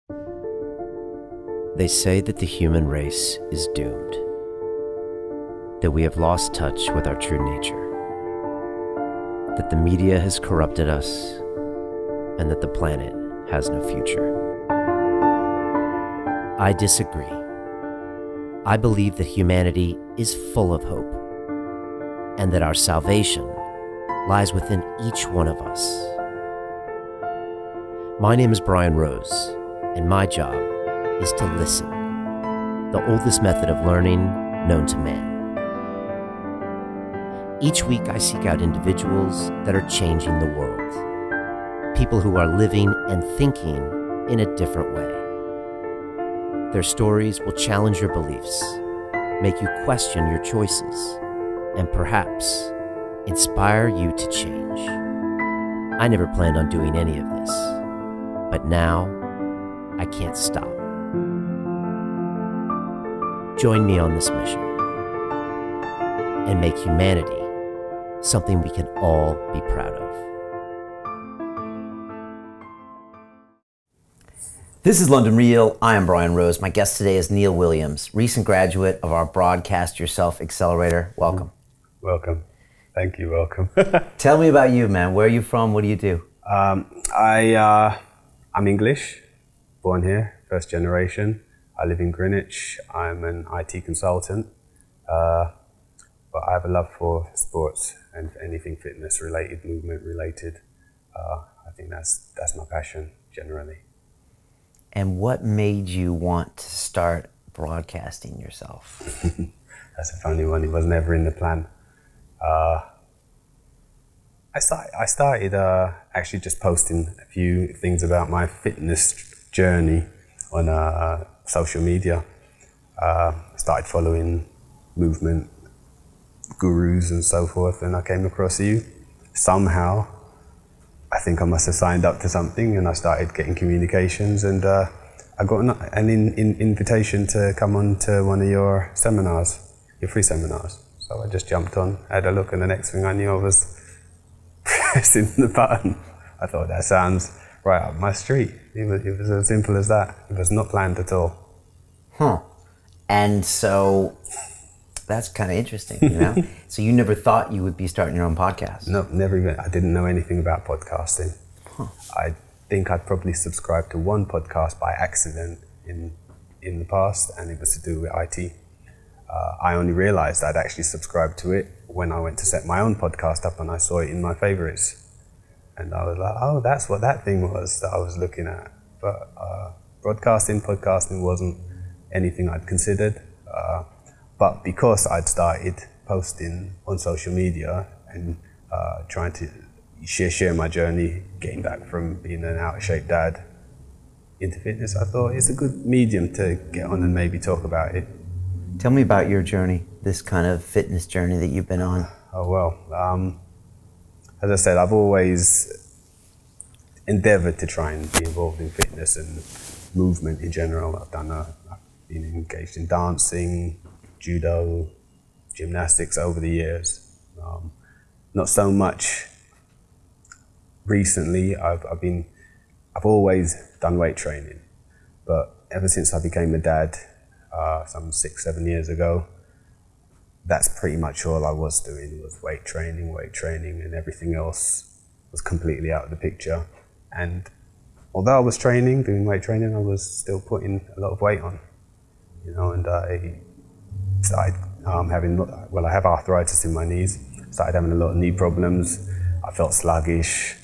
They say that the human race is doomed, that we have lost touch with our true nature, that the media has corrupted us, and that the planet has no future. I disagree. I believe that humanity is full of hope, and that our salvation lies within each one of us. My name is Brian Rose, and my job is to listen, the oldest method of learning known to man. Each week I seek out individuals that are changing the world, people who are living and thinking in a different way. Their stories will challenge your beliefs, make you question your choices, and perhaps inspire you to change. I never planned on doing any of this, but now I can't stop. Join me on this mission and make humanity something we can all be proud of. This is London Real. I am Brian Rose. My guest today is Neil Williams, recent graduate of our Broadcast Yourself Accelerator. Welcome. Welcome. Thank you. Welcome. Tell me about you, man. Where are you from? What do you do? I'm English, born here, first generation. I live in Greenwich. I'm an IT consultant, but I have a love for sports and anything fitness related, movement related. I think that's my passion generally. And what made you want to start broadcasting yourself? That's a funny one. It was never in the plan. I started actually just posting a few things about my fitness journey on social media. Started following movement gurus and so forth, and I came across you. Somehow, I think I must have signed up to something, and I started getting communications, and I got an invitation to come on to one of your seminars, your free seminars. So I just jumped on, had a look, and the next thing I knew I was pressing the button. I thought, that sounds right up my street. It was as simple as that. It was not planned at all. Huh. And so that's kind of interesting, you know? So you never thought you would be starting your own podcast? No, never even. I didn't know anything about podcasting. Huh. I think I'd probably subscribed to one podcast by accident in the past, and it was to do with IT. I only realized I'd actually subscribed to it when I went to set my own podcast up, and I saw it in my favorites. And I was like, oh, that's what that thing was that I was looking at. But podcasting wasn't anything I'd considered. But because I'd started posting on social media and trying to share my journey, getting back from being an out-of-shape dad into fitness, I thought it's a good medium to get on and maybe talk about it. Tell me about your journey, this kind of fitness journey that you've been on. Oh, well, as I said, I've always endeavored to try and be involved in fitness and movement in general. I've been engaged in dancing, judo, gymnastics over the years. Not so much recently. I've always done weight training, but ever since I became a dad, some 6-7 years ago, that's pretty much all I was doing was weight training, and everything else was completely out of the picture. And although I was doing weight training, I was still putting a lot of weight on, you know, and I started I have arthritis in my knees, started having a lot of knee problems. I felt sluggish,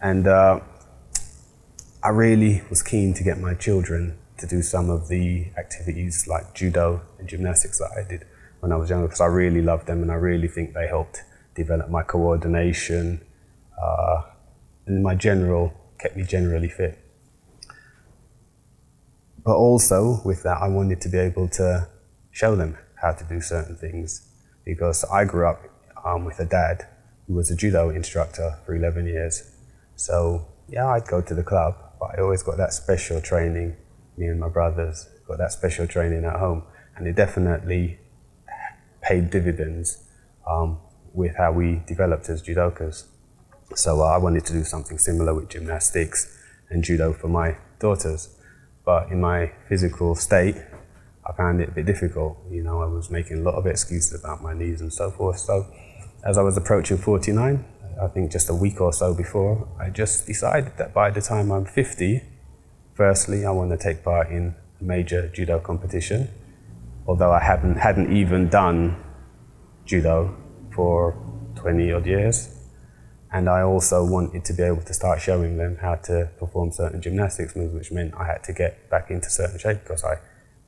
and I really was keen to get my children to do some of the activities like judo and gymnastics that I did when I was younger, because I really loved them, and I really think they helped develop my coordination and kept me generally fit. But also with that, I wanted to be able to show them how to do certain things, because I grew up with a dad who was a judo instructor for 11 years. So yeah, I'd go to the club, but I always got that special training. Me and my brothers got that special training at home, and it definitely paid dividends with how we developed as judokas. So I wanted to do something similar with gymnastics and judo for my daughters. but in my physical state, I found it a bit difficult. You know, I was making a lot of excuses about my knees and so forth. So as I was approaching 49, I think just a week or so before, I just decided that by the time I'm 50, firstly, I want to take part in a major judo competition, although I hadn't even done judo for 20 odd years. And I also wanted to be able to start showing them how to perform certain gymnastics moves, which meant I had to get back into certain shape because I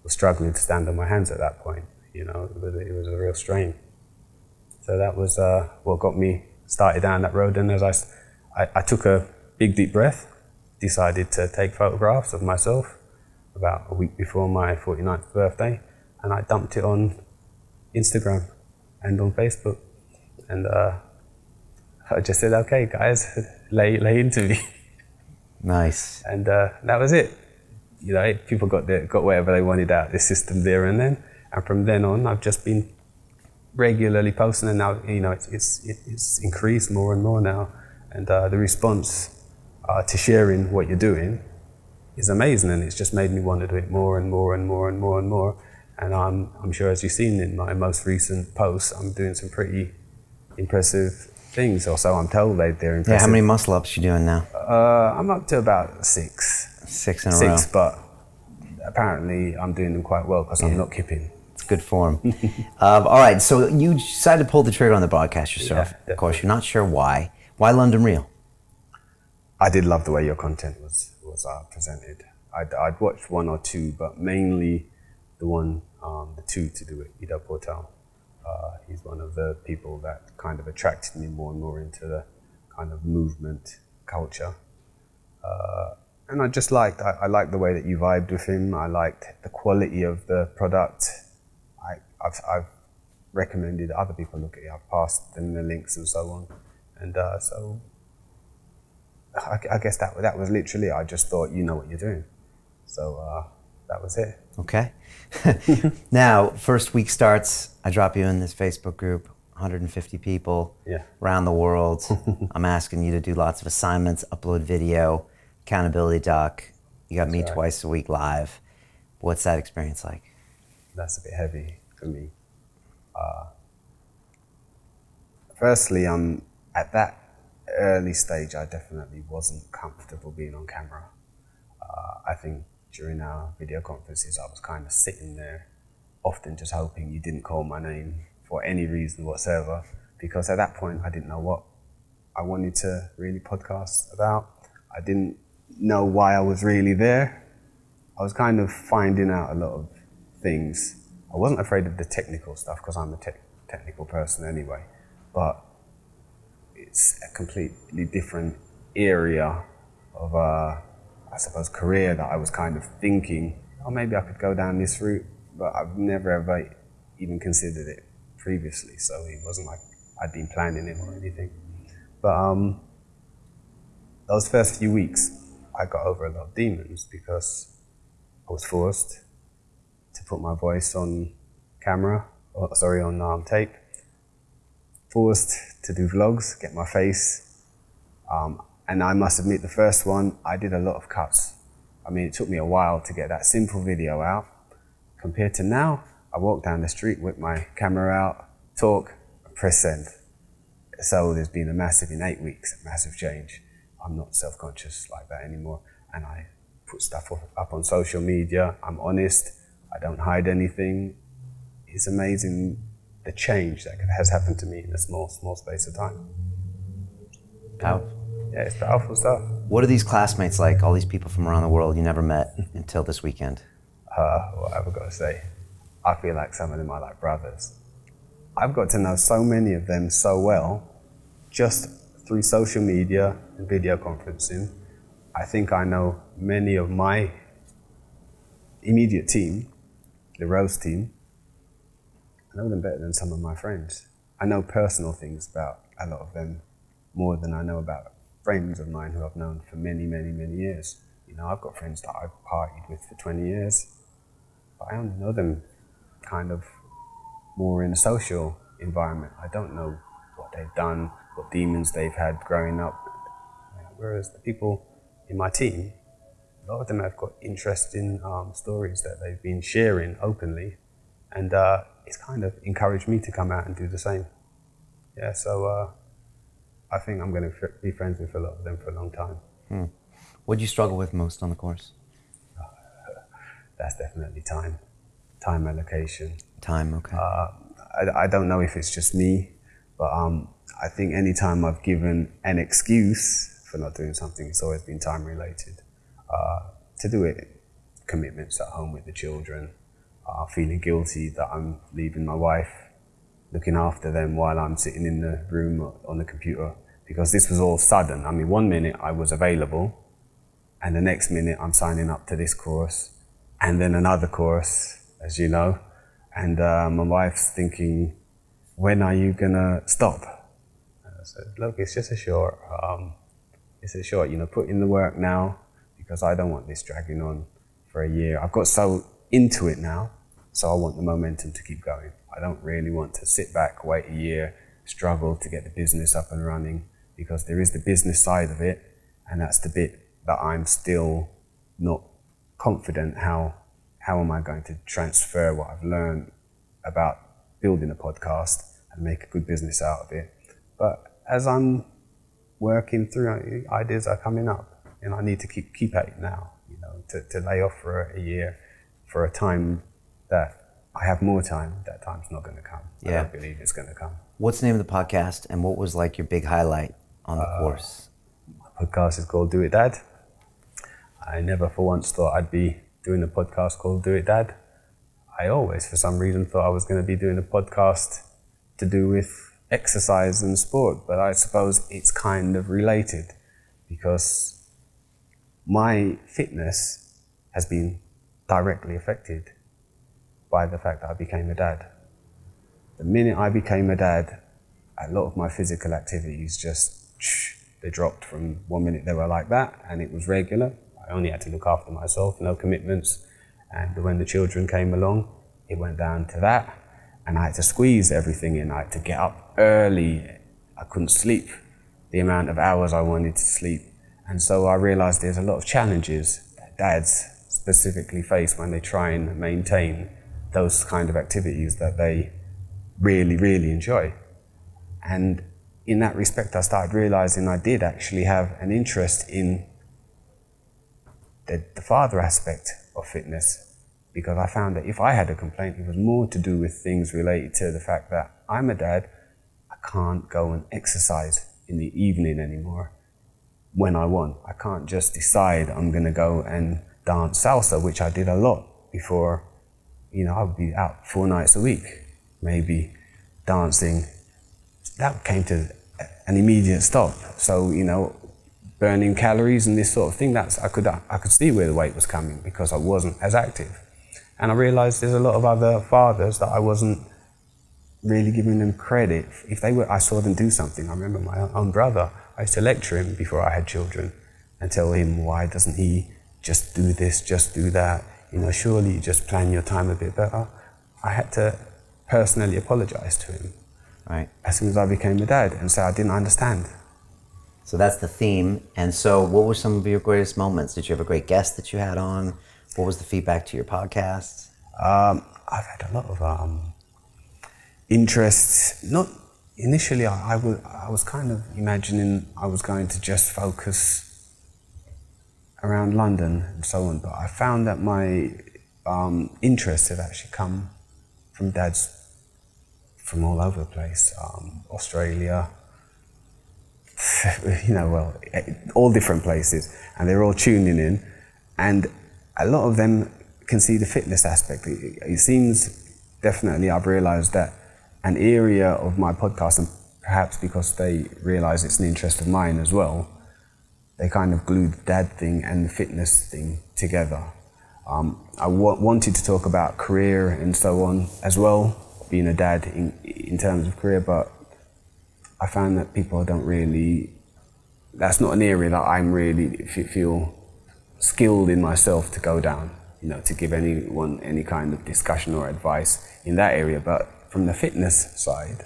was struggling to stand on my hands at that point. You know, it was a real strain. So that was what got me started down that road. And as I took a big deep breath, decided to take photographs of myself about a week before my 49th birthday, and I dumped it on Instagram and on Facebook. And I just said, okay guys, lay into me. Nice. And that was it. You know, people got whatever they wanted out of this system there and then. And from then on, I've just been regularly posting, and now, you know, it's increased more and more now. And the response to sharing what you're doing is amazing, and it's just made me want to do it more and more and more and more and more. And I'm sure, as you've seen in my most recent posts, I'm doing some pretty impressive things, or so I'm told they're impressive. Yeah, how many muscle ups you doing now? I'm up to about 6. 6 in a row. But apparently I'm doing them quite well because I'm not kipping. It's good form. All right, so you decided to pull the trigger on the broadcast yourself. Yeah, of course, you're not sure why. Why London Real? I did love the way your content was presented. I'd watched 1 or 2, but mainly the 2 to do with Ido Portal. He's one of the people that kind of attracted me more and more into the kind of movement culture. And I just liked the way that you vibed with him. I liked the quality of the product. I've recommended other people look at it. I've passed them the links and so on. And so I guess that was literally, I just thought, you know what you're doing. So that was it. Okay. Now, first week starts, I drop you in this Facebook group, 150 people around the world. I'm asking you to do lots of assignments, upload video, accountability doc. You got me twice a week live. What's that experience like? That's a bit heavy for me. Firstly, at that early stage, I definitely wasn't comfortable being on camera. I think during our video conferences, I was kind of sitting there, often just hoping you didn't call my name for any reason whatsoever, because at that point, I didn't know what I wanted to really podcast about. I didn't know why I was really there. I was kind of finding out a lot of things. I wasn't afraid of the technical stuff because I'm a technical person anyway, but it's a completely different area of, I suppose, career that I was kind of thinking, oh, maybe I could go down this route, but I've never ever even considered it previously, so it wasn't like I'd been planning it or anything. But those first few weeks, I got over a lot of demons because I was forced to put my voice on camera, on tape, forced to do vlogs, get my face, and I must admit the first one, I did a lot of cuts. I mean, it took me a while to get that simple video out. Compared to now, I walk down the street with my camera out, talk, press send. So there's been in 8 weeks, a massive change. I'm not self-conscious like that anymore. And I put stuff up on social media. I'm honest. I don't hide anything. It's amazing the change that has happened to me in a small space of time. Powerful. Yeah, it's powerful stuff. What are these classmates like, all these people from around the world you never met until this weekend? What have I got to say? I feel like some of them are like brothers. I've got to know so many of them so well, just through social media and video conferencing. I think I know many of my immediate team, the Rose team. I know them better than some of my friends. I know personal things about a lot of them more than I know about friends of mine who I've known for many, many, many years. You know, I've got friends that I've partied with for 20 years, but I only know them kind of more in a social environment. I don't know what they've done, what demons they've had growing up. Whereas the people in my team, a lot of them have got interesting stories that they've been sharing openly, and it's kind of encouraged me to come out and do the same. Yeah, so I think I'm going to be friends with a lot of them for a long time. What do you struggle with most on the course? That's definitely time allocation. Time, okay. I don't know if it's just me, but I think any time I've given an excuse for not doing something, it's always been time related. To do it, commitments at home with the children, feeling guilty that I'm leaving my wife, looking after them while I'm sitting in the room on the computer, because this was all sudden. I mean, 1 minute I was available, and the next minute I'm signing up to this course, and then another course, as you know, and my wife's thinking, when are you gonna stop? And I said, look, it's just a short, you know, put in the work now, because I don't want this dragging on for a year. I've got so into it now, so I want the momentum to keep going. I don't really want to sit back, wait a year, struggle to get the business up and running, because there is the business side of it, and that's the bit that I'm still not confident how am I going to transfer what I've learned about building a podcast and make a good business out of it. But as I'm working through, ideas are coming up, and I need to keep at it now, you know, to lay off for a year, for a time that I have more time. That time's not going to come. Yeah. I don't believe it's going to come. What's the name of the podcast, and what was like your big highlight on the course? My podcast is called Do It Dad. I never for once thought I'd be doing a podcast called Do It Dad. I always, for some reason, thought I was going to be doing a podcast to do with exercise and sport, but I suppose it's kind of related, because my fitness has been directly affected by the fact that I became a dad. The minute I became a dad, a lot of my physical activities they dropped. From 1 minute they were like that, and it was regular. I only had to look after myself, no commitments. And when the children came along, it went down to that. And I had to squeeze everything in. I had to get up early. I couldn't sleep the amount of hours I wanted to sleep. And so I realized there's a lot of challenges that dads specifically face when they try and maintain those kind of activities that they really, really enjoy. And in that respect, I started realizing I did actually have an interest in the father aspect of fitness, because I found that if I had a complaint, it was more to do with things related to the fact that I'm a dad, I can't go and exercise in the evening anymore when I want. I can't just decide I'm going to go and dance salsa, which I did a lot before. You know, I would be out 4 nights a week, maybe dancing. That came to an immediate stop. So, you know, burning calories and this sort of thing, I could see where the weight was coming, because I wasn't as active. And I realized there's a lot of other fathers that I wasn't really giving them credit. If they were, I saw them do something. I remember my own brother, I used to lecture him before I had children and tell him, why doesn't he just do this, just do that? You know, surely you just plan your time a bit better. I had to personally apologize to him. Right. As soon as I became a dad, and so I didn't understand. So that's the theme. And so what were some of your greatest moments? Did you have a great guest that you had on? What was the feedback to your podcast? I've had a lot of interests. Not initially, I was kind of imagining I was going to just focus around London and so on, but I found that my interests have actually come from dads from all over the place. Australia, you know, well, all different places, and they're all tuning in, and a lot of them can see the fitness aspect. It seems, definitely, I've realized that an area of my podcast, and perhaps because they realize it's an interest of mine as well, they kind of glued the dad thing and the fitness thing together. I wanted to talk about career and so on as well, being a dad in terms of career, but I found that people don't really, that's not an area that I'm really feel skilled in myself to go down, you know, to give anyone any kind of discussion or advice in that area. But from the fitness side,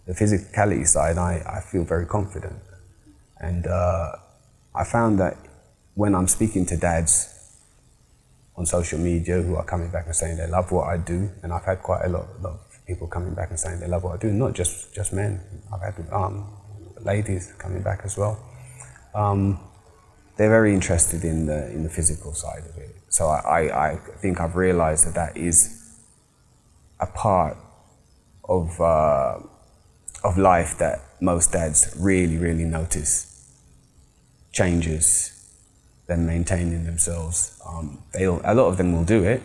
the physicality side, I feel very confident. And I found that when I'm speaking to dads on social media who are coming back and saying they love what I do, and I've had quite a lot of people coming back and saying they love what I do, not just men. I've had ladies coming back as well. They're very interested in the physical side of it. So I think I've realised that is a part of life that most dads really notice. Changes, them maintaining themselves. A lot of them will do it,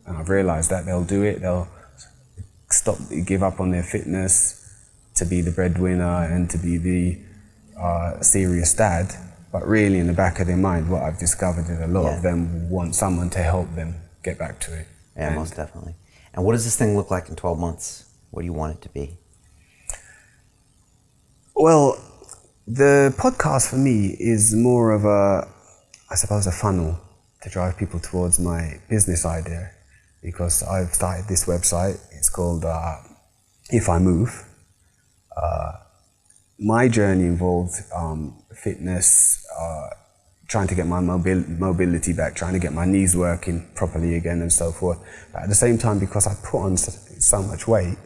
and I've realised that they'll do it. They'll give up on their fitness to be the breadwinner and to be the serious dad. But really, in the back of their mind, what I've discovered is a lot of them want someone to help them get back to it. Yeah, most definitely. And what does this thing look like in 12 months? What do you want it to be? Well, the podcast for me is more of a funnel to drive people towards my business idea, because I've started this website. It's called If I Move. My journey involved fitness, trying to get my mobility back, trying to get my knees working properly again and so forth. But at the same time, because I put on so much weight,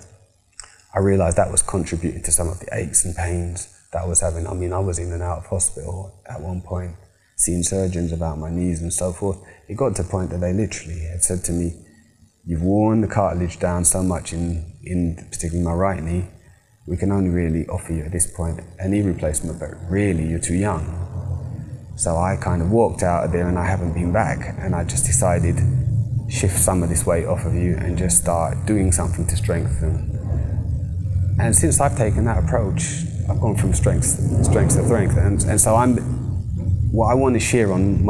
I realised that was contributing to some of the aches and pains that I was having. I mean, I was in and out of hospital at one point, seeing surgeons about my knees and so forth. It got to the point that they literally had said to me, "You've worn the cartilage down so much in particularly my right knee, we can only really offer you at this point a knee replacement, but really you're too young." So I kind of walked out of there and I haven't been back, and I just decided shift some of this weight off of you and just start doing something to strengthen. And since I've taken that approach, I've gone from strength to strength, and so what I want to share on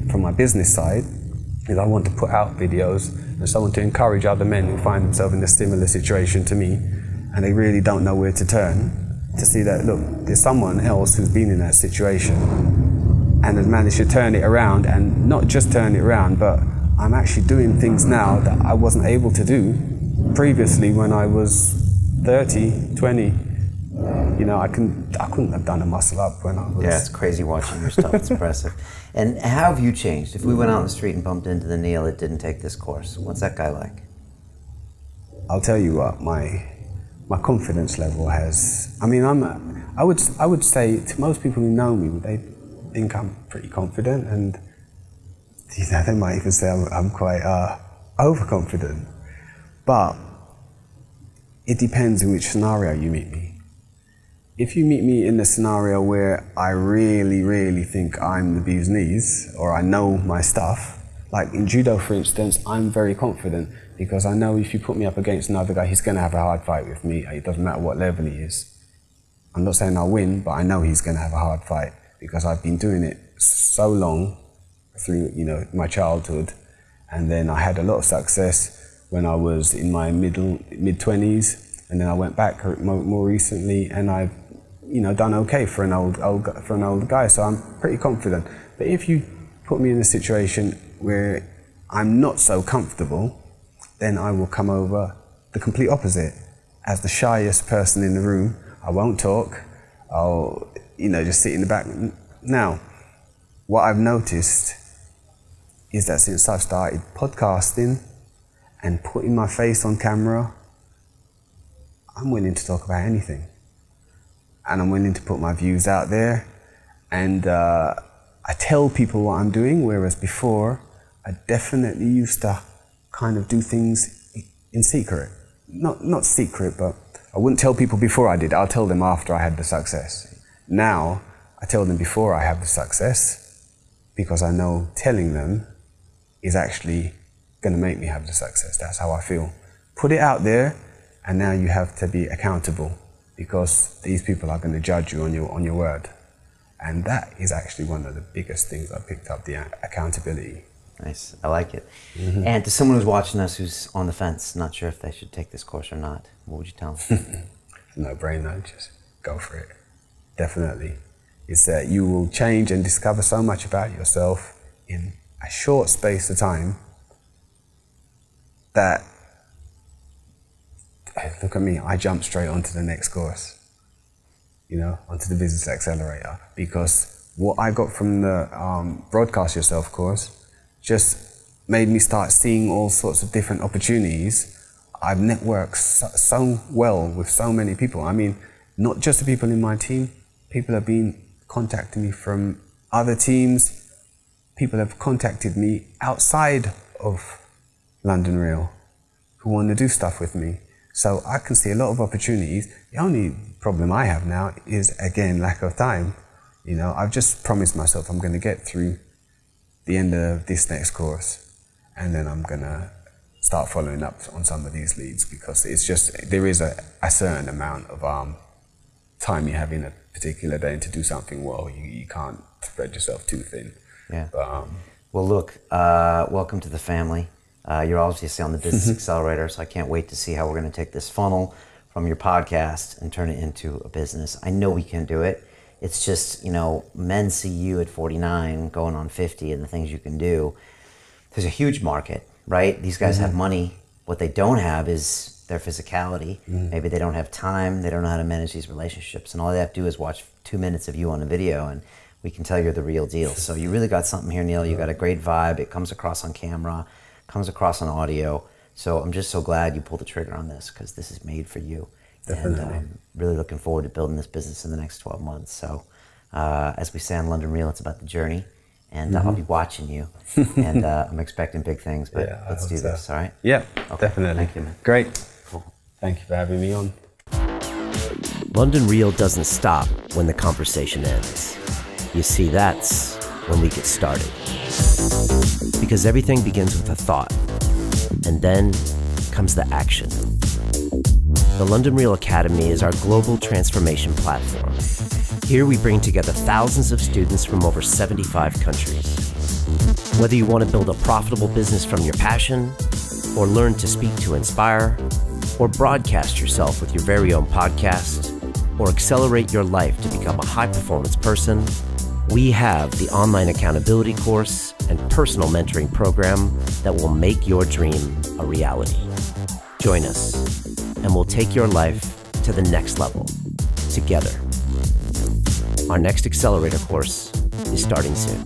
from my business side is I want to put out videos and so I want to encourage other men who find themselves in a similar situation to me and they really don't know where to turn, to see that, look, there's someone else who's been in that situation and has managed to turn it around, and not just turn it around, but I'm actually doing things now that I wasn't able to do previously when I was 30, 20. You know, I couldn't have done a muscle up when I was... Yeah, it's crazy watching your stuff. It's impressive. And how have you changed? If we went out on the street and bumped into the Neil that didn't take this course, what's that guy like? I'll tell you what, my confidence level has... I mean, I would say to most people who know me, they think I'm pretty confident, and you know, they might even say I'm quite overconfident. But it depends in which scenario you meet me. If you meet me in a scenario where I really think I'm the bee's knees, or I know my stuff, like in judo, for instance, I'm very confident because I know if you put me up against another guy, he's going to have a hard fight with me. It doesn't matter what level he is. I'm not saying I'll win, but I know he's going to have a hard fight because I've been doing it so long through, you know, my childhood, and then I had a lot of success when I was in my mid-20s, and then I went back more recently, and I've, you know, done okay for an old guy, so I'm pretty confident. But if you put me in a situation where I'm not so comfortable, then I will come over the complete opposite. As the shyest person in the room, I won't talk. I'll, you know, just sit in the back. Now, what I've noticed is that since I've started podcasting and putting my face on camera, I'm willing to talk about anything. And I'm willing to put my views out there. And I tell people what I'm doing, whereas before, I definitely used to kind of do things in secret. Not secret, but I wouldn't tell people before I did. I'll tell them after I had the success. Now, I tell them before I have the success because I know telling them is actually going to make me have the success. That's how I feel. Put it out there, and now you have to be accountable because these people are going to judge you on your word. And that is actually one of the biggest things I picked up, the accountability. Nice, I like it. Mm-hmm. And to someone who's watching us who's on the fence, not sure if they should take this course or not, what would you tell them? No brainer, just go for it. Definitely. It's that you will change and discover so much about yourself in a short space of time that, look at me, I jumped straight onto the next course, you know, onto the Business Accelerator, because what I got from the Broadcast Yourself course just made me start seeing all sorts of different opportunities. I've networked so well with so many people. I mean, not just the people in my team. People have been contacting me from other teams. People have contacted me outside of London Real who want to do stuff with me. So I can see a lot of opportunities. The only problem I have now is, again, lack of time. You know, I've just promised myself I'm going to get through the end of this next course, and then I'm going to start following up on some of these leads, because it's just, there is a certain amount of time you have in a particular day, and to do something well, you can't spread yourself too thin. Yeah. But, well, look, welcome to the family. You're obviously on the Business Accelerator, so I can't wait to see how we're going to take this funnel from your podcast and turn it into a business. I know we can do it. It's just, you know, men see you at 49 going on 50 and the things you can do. There's a huge market, right? These guys have money. What they don't have is their physicality. Maybe they don't have time. They don't know how to manage these relationships. And all they have to do is watch 2 minutes of you on a video, and we can tell you're the real deal. So you really got something here, Neil. You got a great vibe. It comes across on camera, comes across on audio. So I'm just so glad you pulled the trigger on this, because this is made for you. Definitely. And I'm really looking forward to building this business in the next 12 months. So as we say on London Real, it's about the journey. And I'll be watching you. And I'm expecting big things, but yeah, let's do this, all right? Yeah, Okay. definitely. Thank you, man. Great. Cool. Thank you for having me on. London Real doesn't stop when the conversation ends. You see, that's when we get started. Because everything begins with a thought, and then comes the action. The London Real Academy is our global transformation platform. Here we bring together thousands of students from over 75 countries. Whether you want to build a profitable business from your passion, or learn to speak to inspire, or broadcast yourself with your very own podcast, or accelerate your life to become a high-performance person, we have the online accountability course and personal mentoring program that will make your dream a reality. Join us, and we'll take your life to the next level together. Our next accelerator course is starting soon.